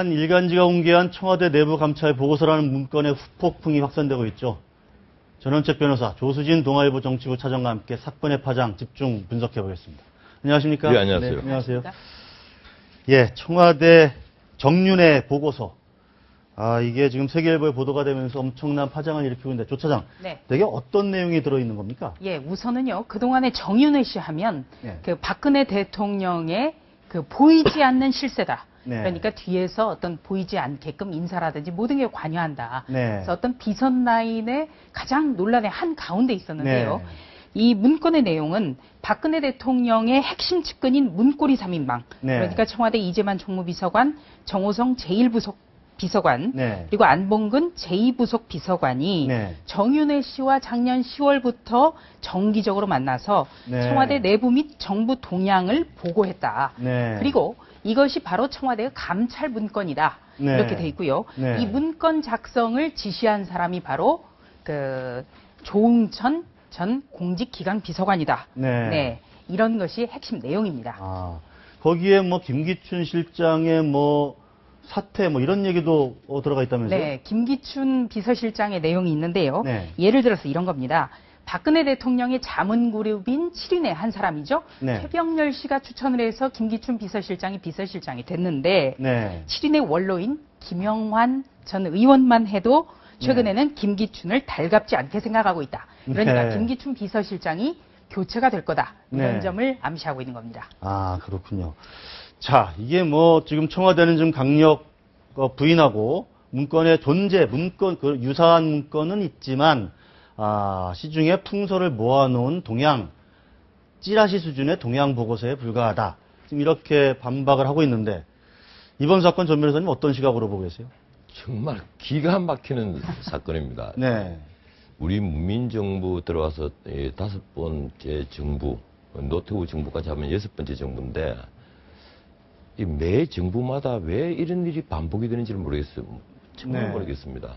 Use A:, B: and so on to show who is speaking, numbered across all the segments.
A: 한 일간지가 공개한 청와대 내부 감찰 보고서라는 문건에 후폭풍이 확산되고 있죠. 전원책 변호사, 조수진 동아일보 정치부 차장과 함께 사건의 파장 집중 분석해 보겠습니다. 안녕하십니까?
B: 네, 안녕하세요.
A: 네, 안녕하세요. 예, 청와대 정윤회 보고서. 이게 지금 세계일보에 보도가 되면서 엄청난 파장을 일으키고 있는데, 조 차장,
C: 네.
A: 되게 어떤 내용이 들어있는 겁니까?
C: 예, 우선은요, 그동안에 정윤회 씨 하면,
A: 네.
C: 그 박근혜 대통령의 그 보이지 않는 실세다.
A: 네.
C: 그러니까 뒤에서 어떤 보이지 않게끔 인사라든지 모든 게 관여한다.
A: 네.
C: 그래서 어떤 비선 라인의 가장 논란의 한 가운데 있었는데요.
A: 네.
C: 이 문건의 내용은 박근혜 대통령의 핵심 측근인 문고리 3인방,
A: 네.
C: 그러니까 청와대 이재만 총무비서관, 정호성 제1부속 비서관,
A: 네.
C: 그리고 안봉근 제2부속 비서관이
A: 네.
C: 정윤회 씨와 작년 10월부터 정기적으로 만나서
A: 네.
C: 청와대 내부 및 정부 동향을 보고했다.
A: 네.
C: 그리고 이것이 바로 청와대의 감찰 문건이다.
A: 네.
C: 이렇게 돼 있고요.
A: 네.
C: 이 문건 작성을 지시한 사람이 바로 그 조응천 전 공직기강 비서관이다.
A: 네.
C: 이런 것이 핵심 내용입니다.
A: 거기에 뭐 김기춘 실장의 뭐 사퇴 뭐 이런 얘기도 들어가 있다면서요?
C: 네, 김기춘 비서실장의 내용이 있는데요.
A: 네.
C: 예를 들어서 이런 겁니다. 박근혜 대통령의 자문그룹인 7인의 한 사람이죠.
A: 네.
C: 최병렬 씨가 추천을 해서 김기춘 비서실장이 됐는데
A: 네.
C: 7인의 원로인 김영환 전 의원만 해도 최근에는 김기춘을 달갑지 않게 생각하고 있다. 그러니까
A: 네.
C: 김기춘 비서실장이 교체가 될 거다. 이런
A: 네.
C: 점을 암시하고 있는 겁니다.
A: 그렇군요. 자, 이게 뭐 지금 청와대는 좀 강력 부인하고 문건의 존재, 그 유사한 문건은 있지만 시중에 풍서를 모아놓은 동향, 찌라시 수준의 동향 보고서에 불과하다. 지금 이렇게 반박을 하고 있는데 이번 사건 전 변호사님 어떤 시각으로 보고 계세요?
B: 정말 기가 막히는 사건입니다.
A: 네.
B: 우리 문민정부 들어와서 5번째 정부, 노태우 정부까지 하면 6번째 정부인데 이 매 정부마다 왜 이런 일이 반복이 되는지를 모르겠어요. 정말
A: 네.
B: 모르겠습니다.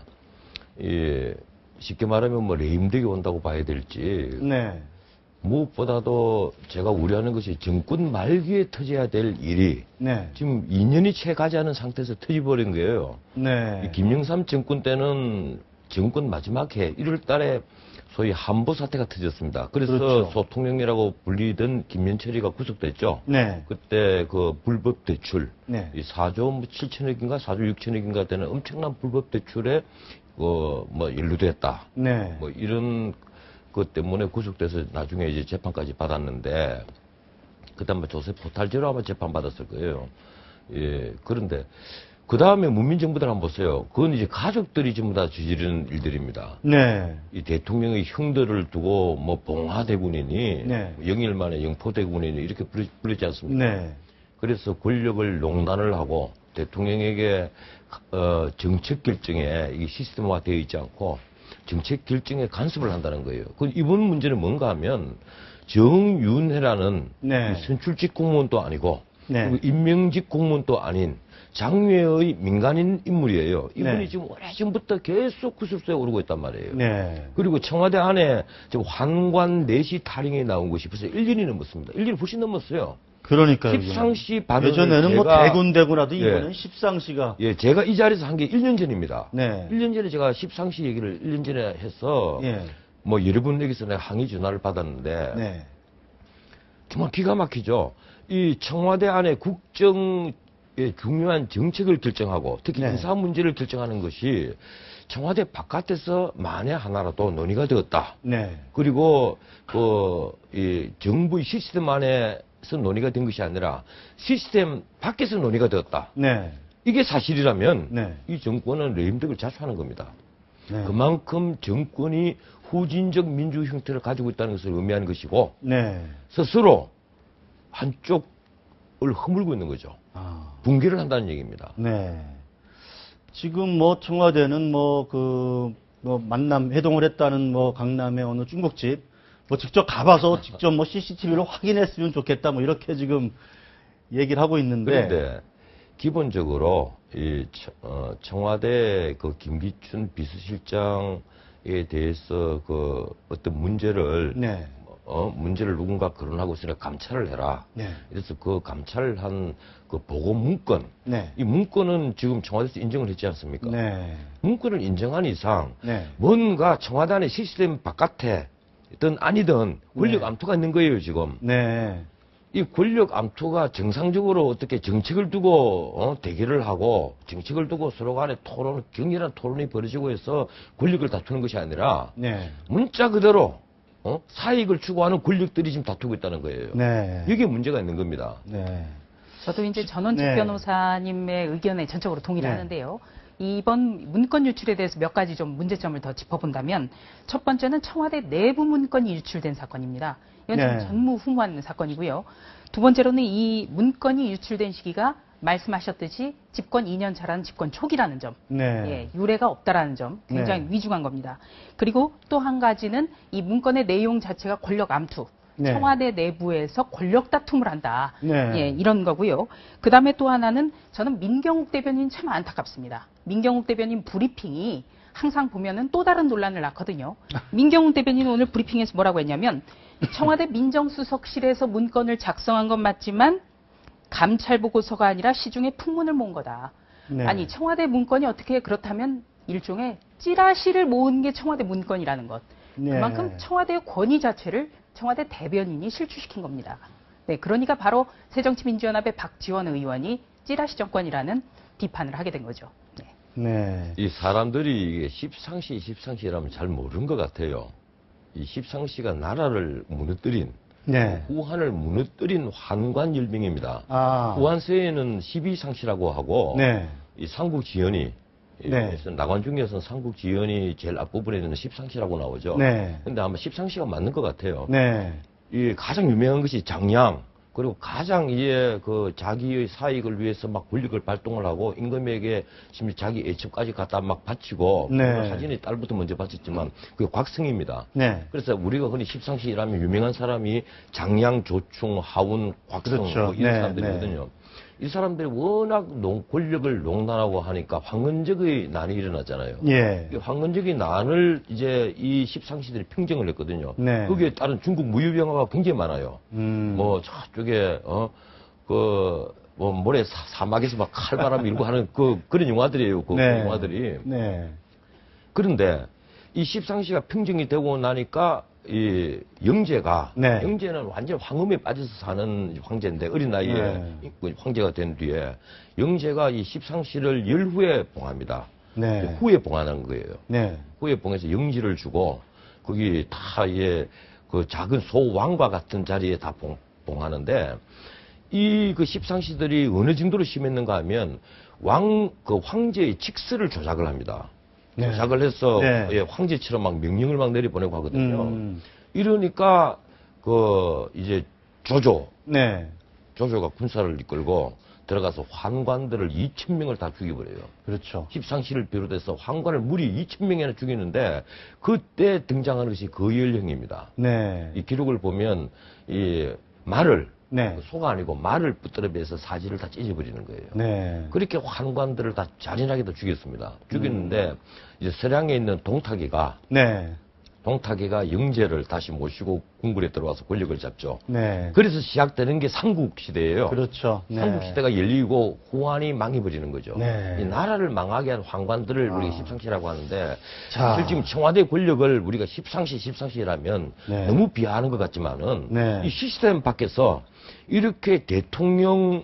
B: 쉽게 말하면 뭐 레임덕이 온다고 봐야 될지
A: 네.
B: 무엇보다도 제가 우려하는 것이 정권 말기에 터져야 될 일이
A: 네.
B: 지금 2년이 채 가지 않은 상태에서 터져버린 거예요.
A: 네.
B: 이 김영삼 정권 때는 정권 마지막 해 1월 달에 소위 한보 사태가 터졌습니다. 그래서
A: 그렇죠.
B: 소통령이라고 불리던 김현철이가 구속됐죠.
A: 네.
B: 그때 그 불법 대출,
A: 네.
B: 이 4조 7천억인가 4조 6천억인가 되는 엄청난 불법 대출에 뭐 연루됐다.
A: 네.
B: 뭐 이런 것 때문에 구속돼서 나중에 이제 재판까지 받았는데 그다음에 조셉 포탈제로 아마 재판 받았을 거예요. 그런데 그 다음에 문민정부들 한번 보세요. 그건 이제 가족들이 전부 다 저지르는 일들입니다.
A: 네.
B: 이 대통령의 형들을 두고 뭐 봉화대군이니
A: 네.
B: 영일만의 영포대군이니 이렇게 부르지 않습니까?
A: 네.
B: 그래서 권력을 농단을 하고 대통령에게 정책 결정에 이게 시스템화 되어 있지 않고 정책 결정에 간섭을 한다는 거예요. 이번 문제는 뭔가 하면 정윤회라는
A: 네.
B: 선출직 공무원도 아니고
A: 네.
B: 그리고 임명직 공무원도 아닌 장외의 민간인 인물이에요. 이분이
A: 네.
B: 지금 오래전부터 계속 구설수에 오르고 있단 말이에요.
A: 네.
B: 그리고 청와대 안에 지금 환관 내시 탈영이 나온 것이 벌써 1년이 넘었습니다. 1년이 훨씬 넘었어요.
A: 그러니까요.
B: 십상시 발언을
A: 예전에는 뭐
B: 제가-
A: 대군대군하도
B: 예.
A: 이번엔 십상시가.
B: 예, 제가 이 자리에서 한 게 1년 전입니다.
A: 네.
B: 1년 전에 제가 십상시 얘기를 1년 전에 해서
A: 예.
B: 뭐 여러 분에게서 내가 항의 전화를 받았는데
A: 네.
B: 정말 기가 막히죠. 이 청와대 안에 국정의 중요한 정책을 결정하고 특히
A: 네.
B: 인사 문제를 결정하는 것이 청와대 바깥에서 만에 하나라도 논의가 되었다.
A: 네.
B: 그리고 이 정부의 시스템 안에서 논의가 된 것이 아니라 시스템 밖에서 논의가 되었다.
A: 네.
B: 이게 사실이라면
A: 네.
B: 이 정권은 레임덕을 자초하는 겁니다.
A: 네.
B: 그만큼 정권이 후진적 민주 형태를 가지고 있다는 것을 의미하는 것이고
A: 네.
B: 스스로 한쪽을 허물고 있는 거죠. 붕괴를 한다는 얘기입니다.
A: 네. 지금 뭐 청와대는 회동을 했다는 강남의 어느 중국집 직접 가봐서 직접 CCTV로 확인했으면 좋겠다 이렇게 지금 얘기를 하고 있는데.
B: 그런데 기본적으로 이 청와대 그 김기춘 비서실장에 대해서 그 어떤 문제를
A: 네.
B: 문제를 누군가 거론하고 있으니까 감찰을 해라.
A: 네.
B: 그래서 그 감찰한 그 보고 문건,
A: 네.
B: 이 문건은 지금 청와대에서 인정을 했지 않습니까?
A: 네.
B: 문건을 인정한 이상
A: 네.
B: 뭔가 청와대 안에 시스템 바깥에든 아니든 권력
A: 네.
B: 암투가 있는 거예요, 지금.
A: 네.
B: 이 권력 암투가 정상적으로 어떻게 정책을 두고 대결을 하고 정책을 두고 서로 간에 격렬한 토론이 벌어지고 해서 권력을 다투는 것이 아니라
A: 네.
B: 문자 그대로 사익을 추구하는 권력들이 지금 다투고 있다는 거예요.
A: 네.
B: 여기에 문제가 있는 겁니다.
A: 네.
C: 저도 이제 전원직
A: 네.
C: 변호사님의 의견에 전적으로 동의를
A: 네.
C: 하는데요. 이번 문건 유출에 대해서 몇 가지 좀 문제점을 더 짚어본다면 첫 번째는 청와대 내부 문건이 유출된 사건입니다. 이건 좀
A: 네.
C: 전무후무한 사건이고요. 두 번째로는 이 문건이 유출된 시기가 말씀하셨듯이 집권 2년 차라는 집권 초기라는 점,
A: 네.
C: 예, 유례가 없다라는 점 굉장히
A: 네.
C: 위중한 겁니다. 그리고 또 한 가지는 이 문건의 내용 자체가 권력 암투,
A: 네.
C: 청와대 내부에서 권력 다툼을 한다.
A: 네.
C: 예, 이런 거고요. 그 다음에 또 하나는 저는 민경욱 대변인 참 안타깝습니다. 민경욱 대변인 브리핑이 항상 보면은 또 다른 논란을 낳거든요. 민경욱 대변인 오늘 브리핑에서 뭐라고 했냐면 청와대 민정수석실에서 문건을 작성한 건 맞지만 감찰 보고서가 아니라 시중에 풍문을 모은 거다.
A: 네.
C: 아니 청와대 문건이 어떻게 그렇다면 일종의 찌라시를 모은 게 청와대 문건이라는 것.
A: 네.
C: 그만큼 청와대의 권위 자체를 청와대 대변인이 실추시킨 겁니다. 네, 그러니까 바로 새정치민주연합의 박지원 의원이 찌라시 정권이라는 비판을 하게 된 거죠. 네.
A: 네.
B: 이 사람들이 이게 십상시라면 잘 모르는 것 같아요. 이 십상시가 나라를 무너뜨린,
A: 네.
B: 후한을 무너뜨린 환관열병입니다.
A: 아.
B: 후한세에는 12상시라고 하고,
A: 네.
B: 이 삼국지연이,
A: 네.
B: 그래서 나관 중에서는 삼국지연이 제일 앞부분에는 십상시라고 나오죠.
A: 네.
B: 근데 아마 십상시가 맞는 것 같아요.
A: 네.
B: 이 가장 유명한 것이 장량, 그리고 가장 이에 그 자기의 사익을 위해서 막 권력을 발동을 하고 임금에게 심지어 자기 애첩까지 갖다 막 바치고
A: 네.
B: 사진이 딸부터 먼저 바쳤지만 그게 곽승입니다.
A: 네.
B: 그래서 우리가 흔히 십상시라면 유명한 사람이 장량, 조충, 하운, 곽승
A: 그렇죠.
B: 뭐 이런
A: 네,
B: 사람들이거든요. 이 사람들이 워낙 권력을 농단하고 하니까 황건적의 난이 일어났잖아요.
A: 예.
B: 이 황건적의 난을 이제 이 십상시들이 평정을 했거든요.
A: 네.
B: 거기에 따른 중국 무유병화가 굉장히 많아요. 뭐 저쪽에 뭐 모래 사막에서 막 칼바람 일고 하는 그런 영화들이에요. 그
A: 네.
B: 영화들이.
A: 네.
B: 그런데 이 십상시가 평정이 되고 나니까 이 영제가
A: 네.
B: 영제는 완전 황음에 빠져서 사는 황제인데 어린 나이에
A: 네.
B: 황제가 된 뒤에 영제가 이 십상시를 열후에 봉합니다.
A: 네.
B: 후에 봉하는 거예요.
A: 네.
B: 후에 봉해서 영지를 주고 거기 다 그 작은 소왕과 같은 자리에 다 봉하는데 이 그 십상시들이 어느 정도로 심했는가 하면 그 황제의 직서를 조작을 합니다.
A: 네.
B: 조작을 해서
A: 네.
B: 예, 황제처럼 막 명령을 막 내려보내고 하거든요. 이러니까 그 이제
A: 네.
B: 조조가 군사를 이끌고 들어가서 환관들을 2,000명을 다 죽여버려요.
A: 그렇죠.
B: 십상시를 비롯해서 환관을 무리 2,000명이나 죽이는데 그때 등장하는 것이 거열형입니다.
A: 네.
B: 이 기록을 보면 이 말을
A: 네.
B: 소가 아니고 말을 붙들어내서 사지를 다 찢어버리는 거예요.
A: 네.
B: 그렇게 환관들을 다 잔인하게 다 죽였습니다. 죽였는데 이제 서량에 있는 동탁이가 영제를 다시 모시고 궁궐에 들어와서 권력을 잡죠.
A: 네.
B: 그래서 시작되는 게 삼국시대예요.
A: 그렇죠. 네.
B: 삼국시대가 열리고 후한이 망해버리는 거죠.
A: 네.
B: 이 나라를 망하게 한 황관들을 우리가 십상시라고 하는데
A: 자.
B: 사실 지금 청와대 권력을 우리가 십상시라면
A: 네.
B: 너무 비하하는 것 같지만은
A: 네.
B: 이 시스템 밖에서 이렇게 대통령을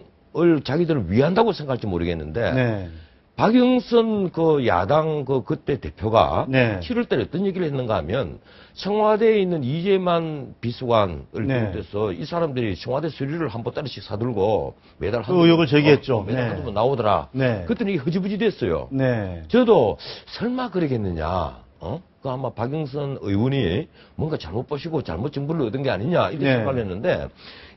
B: 자기들을 위한다고 생각할지 모르겠는데
A: 네.
B: 박영선 그 야당 그때 대표가
A: 네.
B: 7월달에 어떤 얘기를 했는가 하면 청와대에 있는 이재만 비서관을
A: 네.
B: 비롯해서 이 사람들이 청와대 서류를 한 보따리씩 사들고 매달
A: 그 의혹을 제기했죠.
B: 매달
A: 네.
B: 한두 번 나오더라.
A: 네.
B: 그랬더니 이게 허지부지 됐어요.
A: 네.
B: 저도 설마 그러겠느냐. 그 아마 박영선 의원이 뭔가 잘못 보시고 잘못 정보를 얻은 게 아니냐 이렇게
A: 네.
B: 생각을 했는데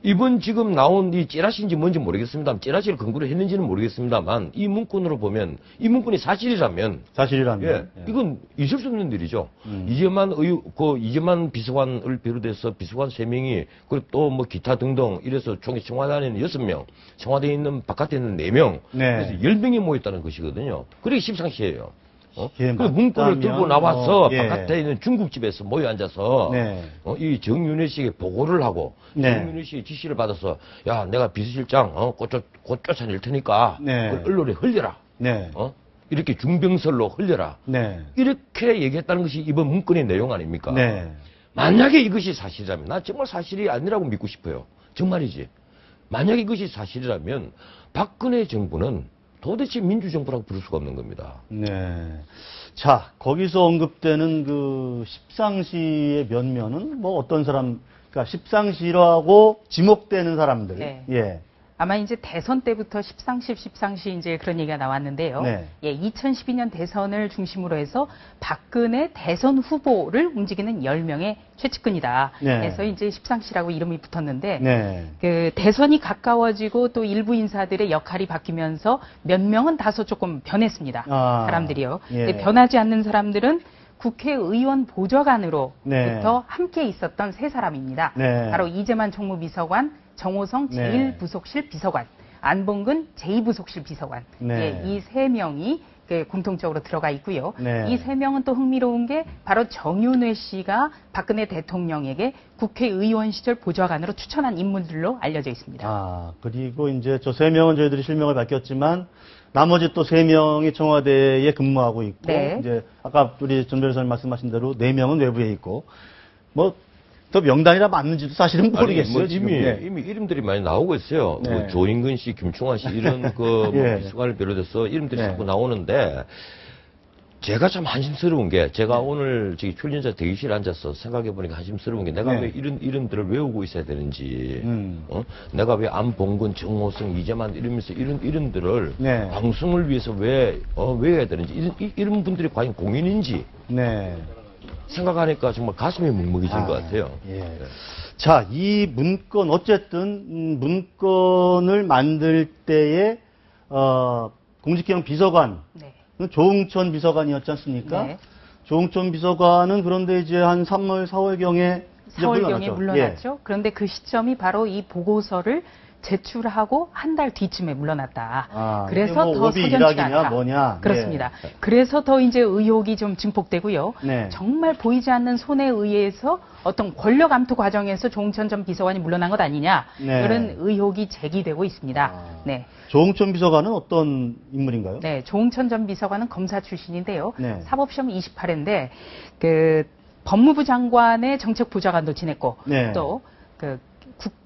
B: 이번 지금 나온 이 찌라시인지 뭔지 모르겠습니다. 찌라시를 근거로 했는지는 모르겠습니다만 이 문건으로 보면 이 문건이 사실이라면
A: 사실이라면.
B: 예, 이건 있을 수 없는 일이죠. 이재만 비서관을 비롯해서 비서관 3명이 그리고 또 뭐 기타 등등 이래서 총회 청와대 안에는 6명, 청와대에 있는 바깥에 있는 4명,
A: 네.
B: 그래서 10명이 모였다는 것이거든요. 그게 십상시예요.
A: 예,
B: 그 문건을 들고 나와서
A: 예.
B: 바깥에 있는 중국집에서 모여 앉아서
A: 네.
B: 이 정윤회 씨에게 보고를 하고
A: 네.
B: 정윤회 씨의 지시를 받아서 야 내가 비서실장 곧 쫓아낼 테니까
A: 네.
B: 그걸 언론에 흘려라.
A: 네.
B: 이렇게 중병설로 흘려라.
A: 네.
B: 이렇게 얘기했다는 것이 이번 문건의 내용 아닙니까?
A: 네.
B: 만약에 이것이 사실이라면 나 정말 사실이 아니라고 믿고 싶어요. 정말이지. 만약에 이것이 사실이라면 박근혜 정부는 도대체 민주정부라고 부를 수가 없는 겁니다.
A: 네. 자, 거기서 언급되는 그 십상시의 면면은 뭐 어떤 사람, 그러니까 십상시라고 지목되는 사람들.
C: 네.
A: 예.
C: 아마 이제 대선 때부터 십상시 이제 그런 얘기가 나왔는데요.
A: 네.
C: 예, 2012년 대선을 중심으로 해서 박근혜 대선 후보를 움직이는 10명의 최측근이다.
A: 네.
C: 그래서 이제 십상시라고 이름이 붙었는데
A: 네.
C: 그 대선이 가까워지고 또 일부 인사들의 역할이 바뀌면서 몇 명은 다소 조금 변했습니다.
A: 아,
C: 사람들이요.
A: 예.
C: 근데 변하지 않는 사람들은 국회의원 보좌관으로부터
A: 네.
C: 함께 있었던 세 사람입니다.
A: 네.
C: 바로 이재만 총무비서관, 정호성
A: 네.
C: 제1부속실 비서관, 안봉근 제2부속실 비서관.
A: 네.
C: 예, 이 세 명이 그 공통적으로 들어가 있고요.
A: 네.
C: 이 세 명은 또 흥미로운 게 바로 정윤회 씨가 박근혜 대통령에게 국회의원 시절 보좌관으로 추천한 인물들로 알려져 있습니다.
A: 아, 그리고 이제 저 세 명은 저희들이 실명을 밝혔지만 나머지 또 세 명이 청와대에 근무하고 있고
C: 네.
A: 이제 아까 우리 전 변호사님 말씀하신 대로 네 명은 외부에 있고 뭐 더 명단이라 맞는지도 사실은 모르겠어요.
B: 뭐
A: 지금.
B: 이미 이름들이 많이 나오고 있어요.
A: 네.
B: 뭐 조인근 씨, 김충환 씨 이런 그
A: 예.
B: 비서관을 비롯해서 이름들이
A: 네.
B: 자꾸 나오는데 제가 참 한심스러운 게 제가 오늘 저기 출연자 대기실에 앉아서 생각해 보니까 한심스러운 게 내가
A: 네.
B: 왜 이런 이름들을 외우고 있어야 되는지
A: 음.
B: 내가 왜 안봉근, 정호성, 이재만 이러면서 이런 이름들을
A: 네.
B: 방송을 위해서 왜 외워야 되는지 이런 분들이 과연 공인인지
A: 네.
B: 생각하니까 정말 가슴이 묵묵해지는 것 같아요.
A: 예.
B: 네.
A: 자, 이 문건 어쨌든 문건을 만들 때에 공직기강 비서관
C: 네.
A: 조응천 비서관이었지 않습니까?
C: 네.
A: 조응천 비서관은 그런데 이제 한 3월, 4월경에
C: 4월경에 물러났죠. 그런데 그 시점이 바로 이 보고서를 제출하고 한 달 뒤쯤에 물러났다.
A: 아,
C: 그래서
A: 뭐
C: 더
A: 오비
C: 석연치가
A: 일학이냐
C: 않다.
A: 뭐냐.
C: 그렇습니다. 그래서 더 이제 의혹이 좀 증폭되고요.
A: 네.
C: 정말 보이지 않는 손에 의해서 어떤 권력 암투 과정에서 조응천 전 비서관이 물러난 것 아니냐.
A: 네.
C: 이런 의혹이 제기되고 있습니다.
A: 아.
C: 네.
A: 조응천 비서관은 어떤 인물인가요?
C: 네, 조응천 전 비서관은 검사 출신인데요.
A: 네.
C: 사법시험 28회인데 그 법무부 장관의 정책보좌관도 지냈고
A: 네.
C: 또 그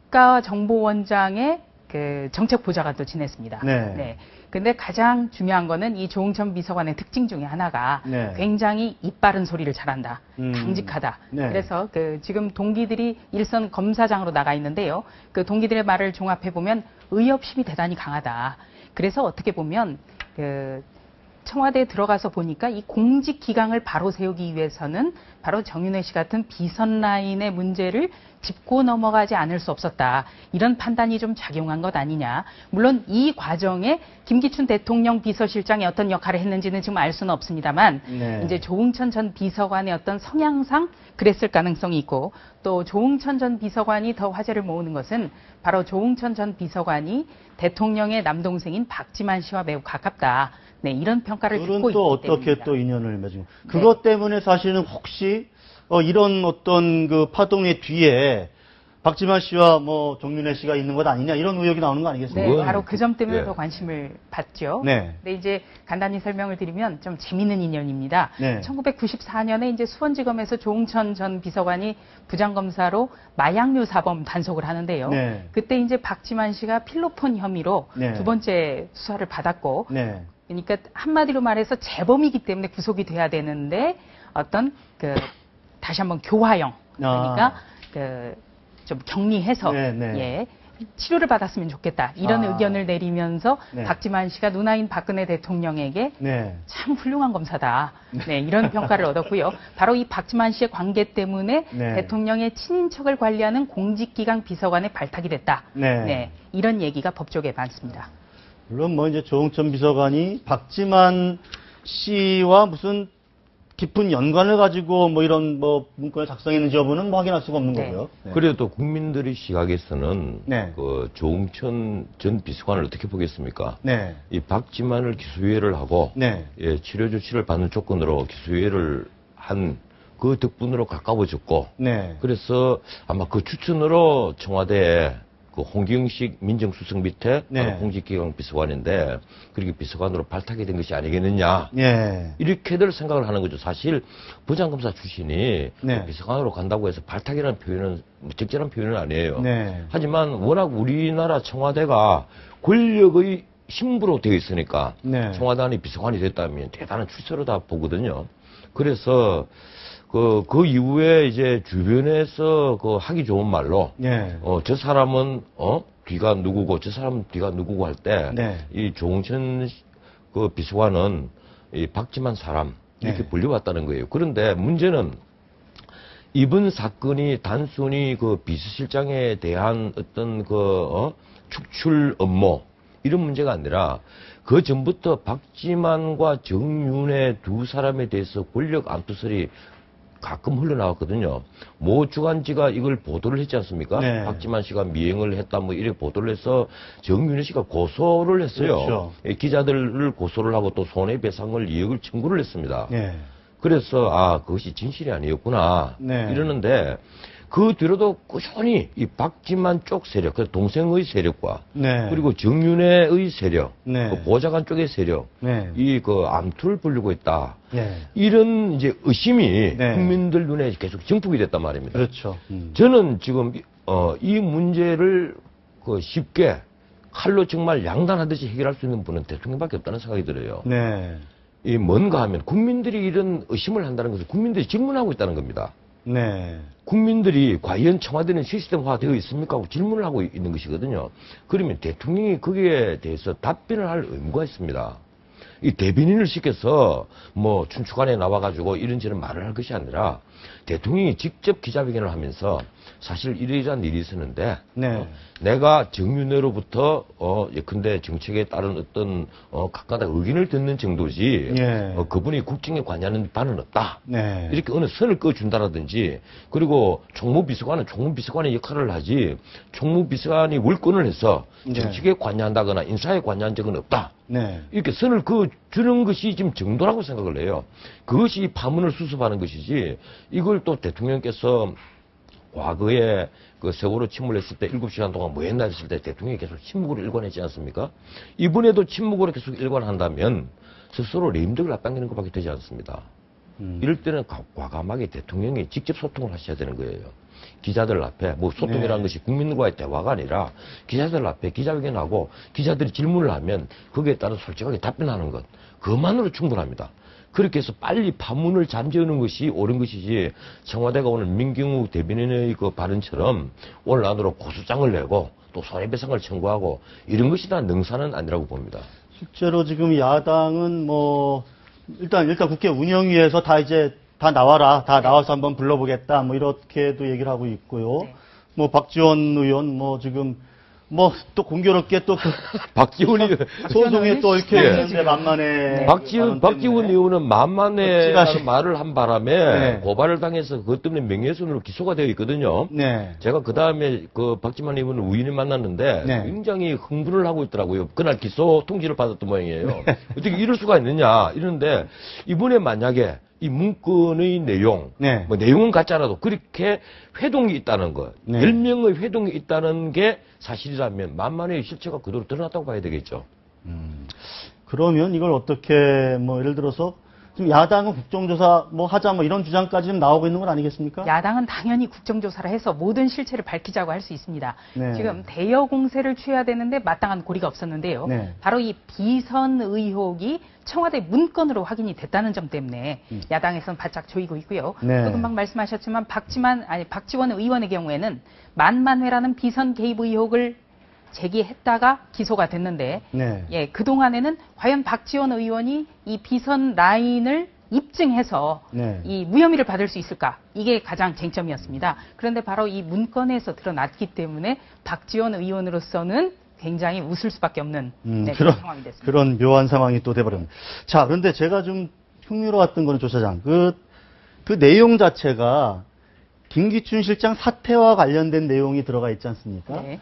C: 국가정보원장의 그 정책보좌관도 지냈습니다.
A: 네.
C: 근데 가장 중요한 거는 이 조응천 비서관의 특징 중에 하나가
A: 네.
C: 굉장히 입 바른 소리를 잘한다.
A: 음.
C: 강직하다.
A: 네.
C: 그래서 그 지금 동기들이 일선 검사장으로 나가 있는데요. 그 동기들의 말을 종합해 보면 의협심이 대단히 강하다. 그래서 어떻게 보면 그 청와대에 들어가서 보니까 이 공직 기강을 바로 세우기 위해서는 바로 정윤회 씨 같은 비선 라인의 문제를 짚고 넘어가지 않을 수 없었다. 이런 판단이 좀 작용한 것 아니냐. 물론 이 과정에 김기춘 대통령 비서실장이 어떤 역할을 했는지는 지금 알 수는 없습니다만
A: 네.
C: 이제 조응천 전 비서관의 어떤 성향상 그랬을 가능성이 있고 또 조응천 전 비서관이 더 화제를 모으는 것은 바로 조응천 전 비서관이 대통령의 남동생인 박지만 씨와 매우 가깝다. 네, 이런 평가를
A: 그런
C: 듣고
A: 또
C: 있기
A: 어떻게
C: 때문입니다.
A: 또 인연을 맺은 그것 때문에 사실은 혹시 이런 어떤 그 파동의 뒤에 박지만 씨와 뭐 정윤회 씨가 있는 것 아니냐 이런 의혹이 나오는 거 아니겠습니까?
C: 네,
B: 그건
C: 바로 그 점 때문에
B: 예.
C: 더 관심을 받죠.
A: 네.
C: 근데 이제 간단히 설명을 드리면 좀 재미있는 인연입니다.
A: 네.
C: 1994년에 이제 수원지검에서 조응천 전 비서관이 부장검사로 마약류 사범 단속을 하는데요.
A: 네.
C: 그때 이제 박지만 씨가 필로폰 혐의로
A: 네.
C: 두 번째 수사를 받았고,
A: 네.
C: 그러니까 한마디로 말해서 재범이기 때문에 구속이 돼야 되는데 어떤 그 다시 한번 교화형 그러니까 그 좀 격리해서
A: 네, 네.
C: 예. 치료를 받았으면 좋겠다. 이런
A: 아.
C: 의견을 내리면서
A: 네.
C: 박지만 씨가 누나인 박근혜 대통령에게
A: 네.
C: 참 훌륭한 검사다. 네, 이런 평가를 얻었고요. 바로 이 박지만 씨의 관계 때문에
A: 네.
C: 대통령의 친인척을 관리하는 공직기강 비서관에 발탁이 됐다.
A: 네.
C: 이런 얘기가 법조계에 많습니다.
A: 물론 뭐 이제 조응천 비서관이 박지만 씨와 무슨 깊은 연관을 가지고 뭐 이런 뭐 문건을 작성했는지 여부는 뭐 확인할 수가 없는
C: 네.
A: 거고요. 네.
B: 그래도 국민들의 시각에서는
A: 네.
B: 그 조응천 전 비서관을 어떻게 보겠습니까?
A: 네.
B: 이 박지만을 기소유예를 하고
A: 네.
B: 예, 치료 조치를 받는 조건으로 기소유예를 한 그 덕분으로 가까워졌고
A: 네.
B: 그래서 아마 그 추천으로 청와대에 그 홍경식 민정수석 밑에
A: 네.
B: 바로 홍직기강 비서관인데 그렇게 비서관으로 발탁이 된 것이 아니겠느냐.
A: 예.
B: 이렇게들 생각을 하는 거죠. 사실 부장검사 출신이
A: 네.
B: 비서관으로 간다고 해서 발탁이라는 표현은 적절한 표현은 아니에요.
A: 네.
B: 하지만 워낙 우리나라 청와대가 권력의 신부로 되어 있으니까
A: 네.
B: 청와대 안에 비서관이 됐다면 대단한 출세로 다 보거든요. 그래서 그 이후에 이제 주변에서 그 하기 좋은 말로
A: 예.
B: 저 사람은 뒤가 누구고 저 사람은 뒤가 누구고 할 때 이
A: 네.
B: 조응천 그 비서관은 이 박지만 사람 이렇게
A: 네.
B: 불려왔다는 거예요. 그런데 문제는 이번 사건이 단순히 그 비서실장에 대한 어떤 축출 업무 이런 문제가 아니라 그 전부터 박지만과 정윤의 두 사람에 대해서 권력 암투설이 가끔 흘러나왔거든요. 모 주간지가 이걸 보도를 했지 않습니까?
A: 네.
B: 박지만 씨가 미행을 했다 뭐 이렇게 보도를 해서 정윤혜 씨가 고소를 했어요.
A: 그렇죠.
B: 예, 기자들을 고소를 하고 또 손해배상을 2억을 청구를 했습니다.
A: 예.
B: 그래서 그것이 진실이 아니었구나
A: 네.
B: 이러는데 그 뒤로도 꾸준히 이 박지만 쪽 세력, 그 동생의 세력과
A: 네.
B: 그리고 정윤회의 세력,
A: 네.
B: 그 보좌관 쪽의 세력,
A: 네.
B: 이 그 암투를 벌리고 있다.
A: 예.
B: 이런 이제 의심이
A: 네.
B: 국민들 눈에 계속 증폭이 됐단 말입니다.
A: 그렇죠.
B: 저는 지금 이 문제를 그 쉽게 칼로 정말 양단하듯이 해결할 수 있는 분은 대통령밖에 없다는 생각이 들어요.
A: 네.
B: 이 뭔가 하면 국민들이 이런 의심을 한다는 것은 국민들이 질문하고 있다는 겁니다.
A: 네.
B: 국민들이 과연 청와대는 시스템화되어 있습니까? 하고 질문을 하고 있는 것이거든요. 그러면 대통령이 거기에 대해서 답변을 할 의무가 있습니다. 이 대변인을 시켜서 뭐 춘추관에 나와가지고 이런저런 말을 할 것이 아니라 대통령이 직접 기자회견을 하면서 사실 이러이러한 일이 있었는데
A: 네.
B: 내가 정윤회로부터 예컨대 정책에 따른 어떤 각각의 의견을 듣는 정도지
A: 예.
B: 그분이 국정에 관여하는 바는 없다.
A: 네.
B: 이렇게 어느 선을 그어준다라든지 그리고 총무비서관은 총무비서관의 역할을 하지 총무비서관이 월권을 해서
A: 네.
B: 정책에 관여한다거나 인사에 관여한 적은 없다.
A: 네.
B: 이렇게 선을 그어주는 것이 지금 정도라고 생각을 해요. 그것이 파문을 수습하는 것이지 이걸 또 대통령께서 과거에 그 세월호 침몰했을 때 7시간 동안 뭐 했나 했을 때 대통령이 계속 침묵으로 일관했지 않습니까? 이번에도 침묵으로 계속 일관한다면 스스로 레임덕을 앞당기는 것밖에 되지 않습니다. 이럴 때는 과감하게 대통령이 직접 소통을 하셔야 되는 거예요. 기자들 앞에 뭐 소통이라는
A: 네.
B: 것이 국민과의 대화가 아니라 기자들 앞에 기자회견하고 기자들이 질문을 하면 거기에 따라 솔직하게 답변하는 것 그것만으로 충분합니다. 그렇게 해서 빨리 파문을 잠재우는 것이 옳은 것이지 청와대가 오늘 민경욱 대변인의 그 발언처럼 오늘 안으로 고소장을 내고 또 손해배상을 청구하고 이런 것이 다 능사는 아니라고 봅니다.
A: 실제로 지금 야당은 뭐 일단 국회 운영위에서 다 나와라, 다 나와서 한번 불러보겠다, 뭐 이렇게도 얘기를 하고 있고요.
C: 네.
A: 뭐 박지원 의원 뭐 지금 뭐 또 공교롭게 또 그
B: 박지원이
A: 소송에 또 이렇게
B: 예.
A: 있는데 만만해.
B: 박지원 의원은 만만해
A: 어찌가시-
B: 말을 한 바람에
A: 네.
B: 고발을 당해서 그것 때문에 명예훼손으로 기소가 되어 있거든요.
A: 네.
B: 제가 그 다음에 그 박지만 의원을 우연히 만났는데
A: 네.
B: 굉장히 흥분을 하고 있더라고요. 그날 기소 통지를 받았던 모양이에요. 어떻게 이럴 수가 있느냐 이러는데 이번에 만약에 이 문건의 내용,
A: 네.
B: 뭐 내용은 같잖아도 그렇게 회동이 있다는 것,
A: 네.
B: 10명의 회동이 있다는 게 사실이라면 만만의 실체가 그대로 드러났다고 봐야 되겠죠.
A: 그러면 이걸 어떻게 뭐 예를 들어서 지금 야당은 국정조사 뭐 하자 뭐 이런 주장까지 좀 나오고 있는 건 아니겠습니까?
C: 야당은 당연히 국정조사를 해서 모든 실체를 밝히자고 할 수 있습니다.
A: 네.
C: 지금 대여 공세를 취해야 되는데 마땅한 고리가 없었는데요.
A: 네.
C: 바로 이 비선 의혹이 청와대 문건으로 확인이 됐다는 점 때문에 야당에서는 바짝 조이고 있고요.
A: 네.
C: 또 금방 말씀하셨지만 박지원 의원의 경우에는 만만회라는 비선 개입 의혹을 제기했다가 기소가 됐는데
A: 네.
C: 예, 그동안에는 과연 박지원 의원이 이 비선 라인을 입증해서
A: 네.
C: 이 무혐의를 받을 수 있을까? 이게 가장 쟁점이었습니다. 그런데 바로 이 문건에서 드러났기 때문에 박지원 의원으로서는 굉장히 웃을 수밖에 없는 그런 상황이 됐습니다.
A: 그런 묘한 상황이 또 돼버렸네. 자, 그런데 제가 좀 흥미로웠던 거는 조 차장. 그 내용 자체가 김기춘 실장 사퇴와 관련된 내용이 들어가 있지 않습니까?
C: 네.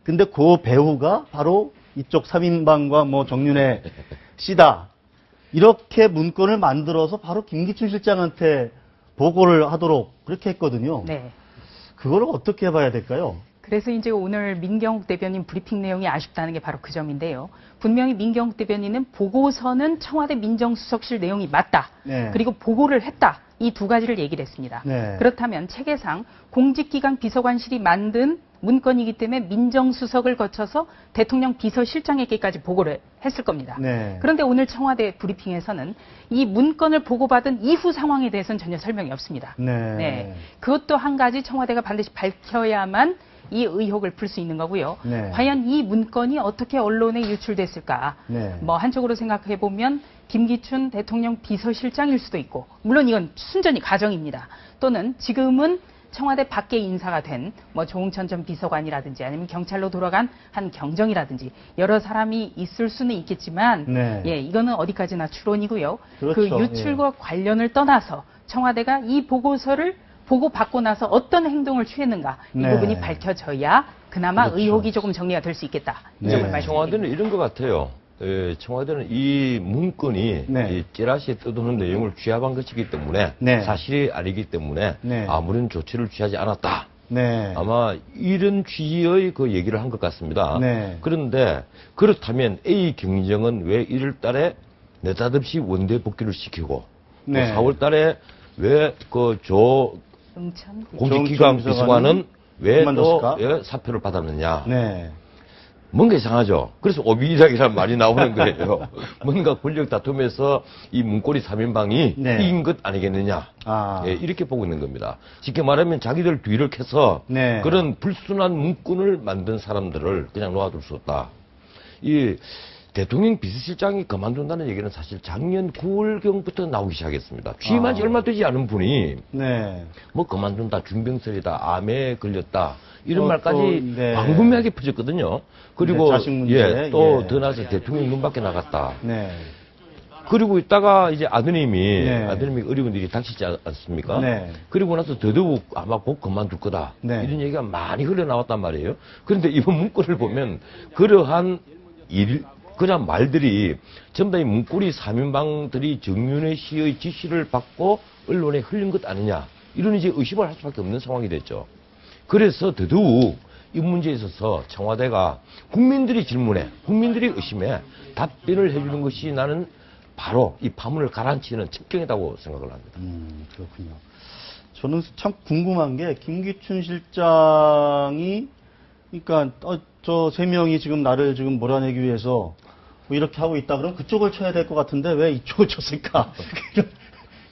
A: 근데 그 배우가 바로 이쪽 3인방과 뭐 정윤회 씨다. 이렇게 문건을 만들어서 바로 김기춘 실장한테 보고를 하도록 그렇게 했거든요.
C: 네.
A: 그거를 어떻게 봐야 될까요?
C: 그래서 이제 오늘 민경욱 대변인 브리핑 내용이 아쉽다는 게 바로 그 점인데요. 분명히 민경욱 대변인은 보고서는 청와대 민정수석실 내용이 맞다.
A: 네.
C: 그리고 보고를 했다. 이 두 가지를 얘기를 했습니다.
A: 네.
C: 그렇다면 체계상 공직기강 비서관실이 만든 문건이기 때문에 민정수석을 거쳐서 대통령 비서실장에게까지 보고를 했을 겁니다.
A: 네.
C: 그런데 오늘 청와대 브리핑에서는 이 문건을 보고받은 이후 상황에 대해서는 전혀 설명이 없습니다.
A: 네.
C: 그것도 한 가지 청와대가 반드시 밝혀야만 이 의혹을 풀 수 있는 거고요.
A: 네.
C: 과연 이 문건이 어떻게 언론에 유출됐을까?
A: 네.
C: 뭐 한쪽으로 생각해 보면 김기춘 대통령 비서실장일 수도 있고, 물론 이건 순전히 가정입니다. 또는 지금은 청와대 밖에 인사가 된 뭐 조응천 전 비서관이라든지 아니면 경찰로 돌아간 한 경정이라든지 여러 사람이 있을 수는 있겠지만,
A: 네.
C: 예, 이거는 어디까지나 추론이고요.
A: 그렇죠.
C: 그 유출과 관련을 떠나서 청와대가 이 보고서를 보고받고 나서 어떤 행동을 취했는가 이
A: 네.
C: 부분이 밝혀져야 그나마
A: 그렇죠.
C: 의혹이 조금 정리가 될 수 있겠다. 이
A: 네.
C: 점을 말씀드립니다.
B: 청와대는 이런 것 같아요. 청와대는 이 문건이
A: 네.
B: 이 찌라시에 떠도는 내용을 취합한 것이기 때문에
A: 네.
B: 사실이 아니기 때문에
A: 네.
B: 아무런 조치를 취하지 않았다.
A: 네.
B: 아마 이런 취지의 그 얘기를 한 것 같습니다.
A: 네.
B: 그런데 그렇다면 A 경정은 왜 1월 달에 느닷없이 원대 복귀를 시키고
A: 네.
B: 또 4월 달에 왜 조
C: 응천
B: 공직기강 비서관은 왜 또
A: 그만뒀을까?
B: 사표를 받았느냐.
A: 네.
B: 뭔가 이상하죠. 그래서 오비락이라는 말이 나오는 거예요. 뭔가 권력 다툼에서 이 문고리 3인방이
A: 네.
B: 이긴 것 아니겠느냐.
A: 아.
B: 예, 이렇게 보고 있는 겁니다. 쉽게 말하면 자기들 뒤를 캐서
A: 네.
B: 그런 불순한 문건을 만든 사람들을 그냥 놓아둘 수 없다. 이 대통령 비서실장이 그만둔다는 얘기는 사실 작년 9월경부터 나오기 시작했습니다. 취임한 지 얼마 되지 않은 분이
A: 네.
B: 뭐 그만둔다, 중병설이다, 암에 걸렸다 이런 말까지
A: 또, 네.
B: 광범위하게 퍼졌거든요. 그리고
A: 네, 자식 문제,
B: 예, 또
A: 예.
B: 더 나아서 대통령 눈 밖에 나갔다.
A: 네.
B: 그리고 있다가 이제 아드님이
A: 네.
B: 어려운 일이 닥치지 않습니까?
A: 네.
B: 그리고 나서 더더욱 아마 곧 그만둘 거다.
A: 네.
B: 이런 얘기가 많이 흘러나왔단 말이에요. 그런데 이번 문건을 보면 그러한 그냥 말들이 전부 다 이 문고리 3인방들이 정윤회 씨의 지시를 받고 언론에 흘린 것 아니냐. 이런 이제 의심을 할 수밖에 없는 상황이 됐죠. 그래서 더더욱 이 문제에 있어서 청와대가 국민들이 질문해, 국민들이 의심해 답변을 해주는 것이 나는 바로 이 파문을 가라앉히는 첩경이라고 생각을 합니다.
A: 그렇군요. 저는 참 궁금한 게 김기춘 실장이 그러니까 저 세 명이 지금 나를 지금 몰아내기 위해서 뭐 이렇게 하고 있다 그러면 그쪽을 쳐야 될 것 같은데 왜 이쪽을 쳤을까?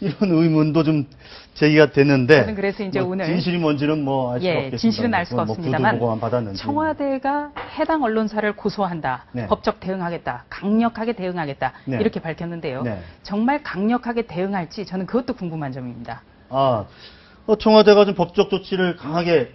A: 이런 의문도 좀 제기가 됐는데.
C: 저는 그래서 이제
A: 뭐
C: 오늘
A: 진실이 뭔지는 뭐 알 수가 없겠습니다.
C: 진실은 알 수가
A: 뭐
C: 없습니다만
A: 구두 보고만 받았는지.
C: 청와대가 해당 언론사를 고소한다,
A: 네.
C: 법적 대응하겠다, 강력하게 대응하겠다
A: 네.
C: 이렇게 밝혔는데요.
A: 네.
C: 정말 강력하게 대응할지 저는 그것도 궁금한 점입니다.
A: 청와대가 좀 법적 조치를 강하게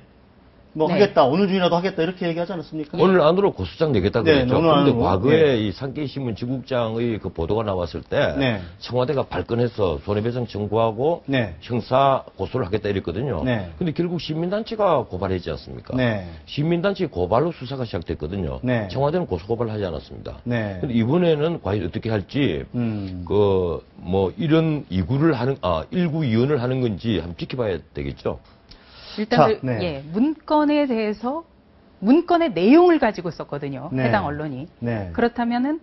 A: 뭐
C: 네.
A: 하겠다, 오늘 중이라도 하겠다 이렇게 얘기하지 않았습니까?
B: 오늘 안으로 고소장 내겠다
A: 네,
B: 그랬죠.
A: 오늘
B: 그런데
A: 안으로.
B: 과거에
A: 네.
B: 이 산케이신문 지국장의 그 보도가 나왔을 때
A: 네.
B: 청와대가 발끈해서 손해배상 청구하고
A: 네.
B: 형사 고소를 하겠다 이랬거든요.
A: 네.
B: 근데 결국 시민단체가 고발했지 않습니까?
A: 네.
B: 시민단체 고발로 수사가 시작됐거든요.
A: 네.
B: 청와대는 고소고발을 하지 않았습니다.
A: 네.
B: 근데 이번에는 과연 어떻게 할지 뭐 이런 일구 이연을 하는 건지 한번 지켜봐야 되겠죠.
C: 일단
A: 자, 네.
C: 문건에 대해서 문건의 내용을 가지고 썼거든요.
A: 네.
C: 해당 언론이.
A: 네.
C: 그렇다면은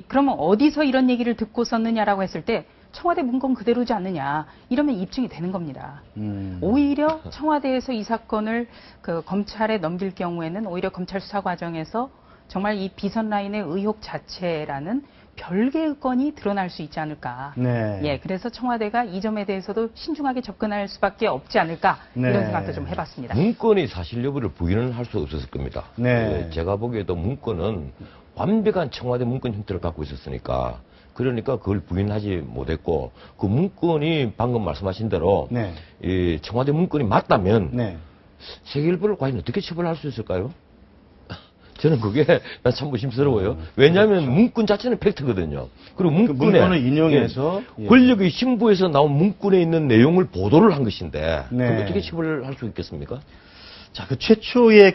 C: 그러면 어디서 이런 얘기를 듣고 썼느냐라고 했을 때 청와대 문건 그대로지 않느냐 이러면 입증이 되는 겁니다. 오히려 청와대에서 이 사건을 그 검찰에 넘길 경우에는 오히려 검찰 수사 과정에서 정말 이 비선 라인의 의혹 자체라는 별개의 건이 드러날 수 있지 않을까.
A: 네.
C: 예, 그래서 청와대가 이 점에 대해서도 신중하게 접근할 수밖에 없지 않을까
A: 네.
C: 이런 생각도 좀 해봤습니다.
B: 문건이 사실 여부를 부인은 할 수 없었을 겁니다.
A: 네.
B: 예, 제가 보기에도 문건은 완벽한 청와대 문건 형태를 갖고 있었으니까 그러니까 그걸 부인하지 못했고 그 문건이 방금 말씀하신 대로
A: 네.
B: 이 청와대 문건이 맞다면
A: 네.
B: 세계일보를 과연 어떻게 처벌할 수 있을까요? 저는 그게 난 참 의심스러워요. 왜냐하면
A: 그렇죠.
B: 문건 자체는 팩트거든요. 그리고
A: 그
B: 문건에
A: 문건을 인용해서 예.
B: 권력의 신부에서 나온 문건에 있는 내용을 보도를 한 것인데
A: 네.
B: 그럼 어떻게 처벌을 할 수 있겠습니까?
A: 자, 그 최초의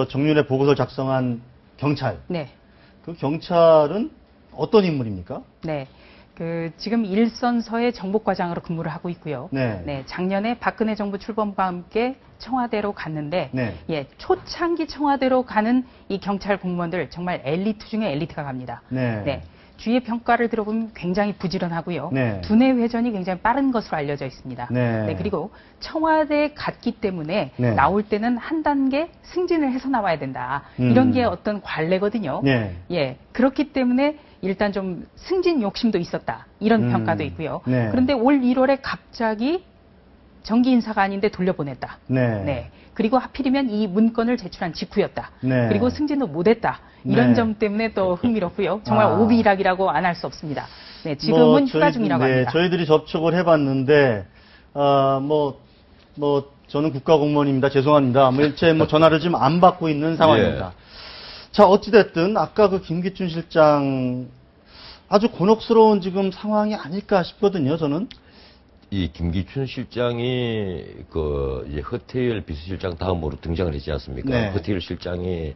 A: 정윤회 보고서를 작성한 경찰.
C: 네.
A: 그 경찰은 어떤 인물입니까?
C: 네. 지금 일선서의 정보과장으로 근무를 하고 있고요.
A: 네.
C: 작년에 박근혜 정부 출범과 함께 청와대로 갔는데,
A: 네.
C: 예, 초창기 청와대로 가는 이 경찰 공무원들 정말 엘리트 중에 엘리트가 갑니다.
A: 네.
C: 주위의 평가를 들어보면 굉장히 부지런하고요.
A: 네.
C: 두뇌 회전이 굉장히 빠른 것으로 알려져 있습니다.
A: 네.
C: 그리고 청와대에 갔기 때문에
A: 네.
C: 나올 때는 한 단계 승진을 해서 나와야 된다. 이런 게 어떤 관례거든요.
A: 네.
C: 예, 그렇기 때문에 일단 좀 승진 욕심도 있었다. 이런 평가도 있고요.
A: 네.
C: 그런데 올 1월에 갑자기 정기 인사가 아닌데 돌려보냈다.
A: 네.
C: 그리고 하필이면 이 문건을 제출한 직후였다.
A: 네.
C: 그리고 승진도 못했다. 이런
A: 네.
C: 점 때문에 또 흥미롭고요. 정말
A: 아.
C: 오비락이라고 안 할 수 없습니다. 네, 지금은 휴가 중이라고 합니다.
A: 저희들이 접촉을 해봤는데, 저는 국가공무원입니다. 죄송합니다. 일체 전화를 지금 안 받고 있는 상황입니다. 자, 어찌됐든, 아까 그 김기춘 실장, 아주 곤혹스러운 지금 상황이 아닐까 싶거든요, 저는.
B: 이 김기춘 실장이 이제 허태열 비서실장 다음으로 등장을 했지 않습니까?
A: 네.
B: 허태열 실장이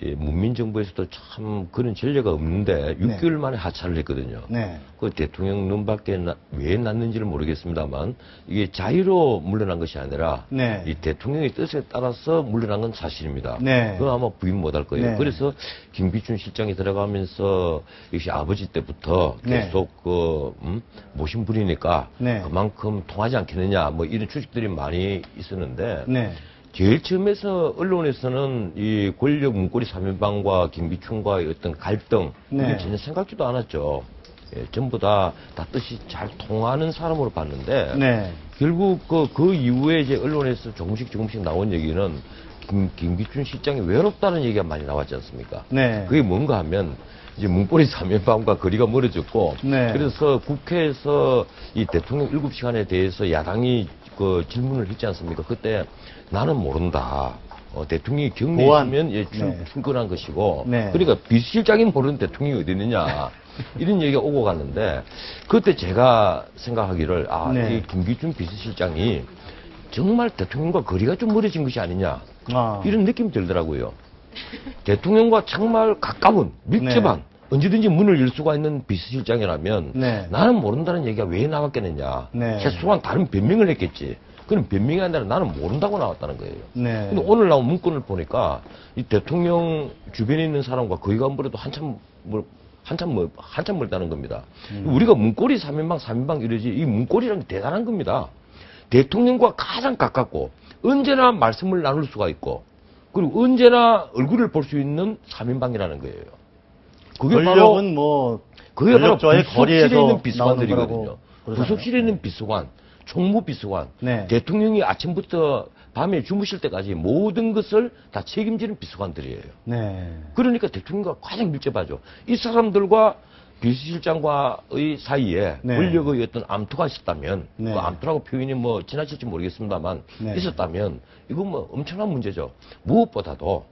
B: 이 문민정부에서도 참 그런 전례가 없는데 6개월 만에 하차를 했거든요.
A: 네.
B: 그 대통령 눈밖에 왜 났는지를 모르겠습니다만 이게 자의로 물러난 것이 아니라
A: 네.
B: 이 대통령의 뜻에 따라서 물러난 건 사실입니다.
A: 네.
B: 그건 아마 부인 못할 거예요.
A: 네.
B: 그래서 김기춘 실장이 들어가면서 역시 아버지 때부터
A: 네.
B: 계속 모신 분이니까
A: 네.
B: 그만큼 통하지 않겠느냐 뭐 이런 추측들이 많이 있었는데
A: 네.
B: 제일 처음에서 언론에서는 이 권력 문고리 3인방과 김기춘과의 어떤 갈등
A: 네.
B: 이게 전혀 생각지도 않았죠. 예, 전부 다 뜻이 잘 통하는 사람으로 봤는데
A: 네.
B: 결국 그 이후에 이제 언론에서 조금씩 나온 얘기는 김기춘 실장이 외롭다는 얘기가 많이 나왔지 않습니까?
A: 네.
B: 그게 뭔가 하면 이제 문고리 3인방과 거리가 멀어졌고
A: 네.
B: 그래서 국회에서 이 대통령 7시간에 대해서 야당이 질문을 했지 않습니까? 그때 나는 모른다. 대통령이 경례했으면
A: 네.
B: 충분한 것이고
A: 네.
B: 그러니까 비서실장이 모르는 대통령이 어디 있느냐 이런 얘기가 오고 갔는데 그때 제가 생각하기를
A: 네.
B: 이 김기춘 비서실장이 정말 대통령과 거리가 좀 멀어진 것이 아니냐 이런 느낌이 들더라고요. 대통령과 정말 가까운 밀접한
A: 네.
B: 언제든지 문을 열 수가 있는 비서실장이라면
A: 네.
B: 나는 모른다는 얘기가 왜 나왔겠느냐.
A: 네.
B: 최소한 다른 변명을 했겠지. 그럼 변명이 아니라 나는 모른다고 나왔다는 거예요.
A: 네.
B: 근데 오늘 나온 문건을 보니까 이 대통령 주변에 있는 사람과 거리가 멀어도 한참 멀다는 겁니다. 우리가 문고리 3인방 이러지 이 문고리라는 게 대단한 겁니다. 대통령과 가장 가깝고 언제나 말씀을 나눌 수가 있고 그리고 언제나 얼굴을 볼 수 있는 3인방이라는 거예요. 그게
A: 권력은
B: 그게 바로
A: 권력자의
B: 부속실에
A: 거리에서
B: 있는 비서관들이거든요.
A: 그러잖아요.
B: 부속실에 있는 비서관, 총무비서관,
A: 네.
B: 대통령이 아침부터 밤에 주무실 때까지 모든 것을 다 책임지는 비서관들이에요.
A: 네.
B: 그러니까 대통령과 가장 밀접하죠. 이 사람들과 비서실장과의 사이에
A: 네.
B: 권력의 어떤 암투가 있었다면,
A: 네.
B: 그 암투라고 표현이 지나칠지 모르겠습니다만,
A: 네.
B: 있었다면, 이건 엄청난 문제죠. 무엇보다도,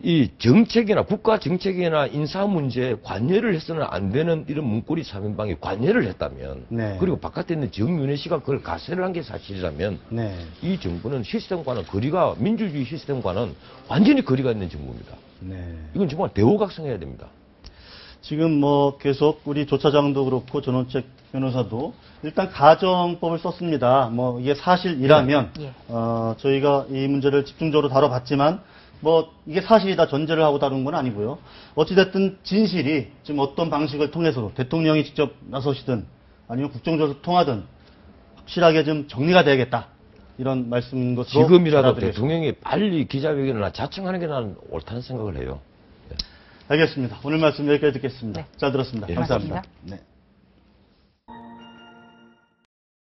B: 이 정책이나 국가 정책이나 인사 문제에 관여를 해서는 안 되는 이런 문고리 3인방이 관여를 했다면,
A: 네.
B: 그리고 바깥에 있는 정윤회 씨가 그걸 가세를 한 게 사실이라면,
A: 네.
B: 이 정부는 시스템과는 민주주의 시스템과는 완전히 거리가 있는 정부입니다.
A: 네.
B: 이건 정말 대우각성해야 됩니다.
A: 지금 계속 우리 조 차장도 그렇고 전원책 변호사도 일단 가정법을 썼습니다. 이게 사실이라면
C: 예.
A: 저희가 이 문제를 집중적으로 다뤄봤지만 이게 사실이다 전제를 하고 다룬 건 아니고요. 어찌됐든 진실이 지금 어떤 방식을 통해서도 대통령이 직접 나서시든 아니면 국정조사 통하든 확실하게 좀 정리가 돼야겠다. 이런 말씀인 것으로
B: 지금이라도
A: 받아들여집니다.
B: 대통령이 빨리 기자회견을 자청하는 게 나는 옳다는 생각을 해요.
A: 알겠습니다. 오늘 말씀 여기까지 듣겠습니다.
C: 네.
A: 잘 들었습니다.
B: 예.
A: 감사합니다.
C: 고맙습니다.
A: 네.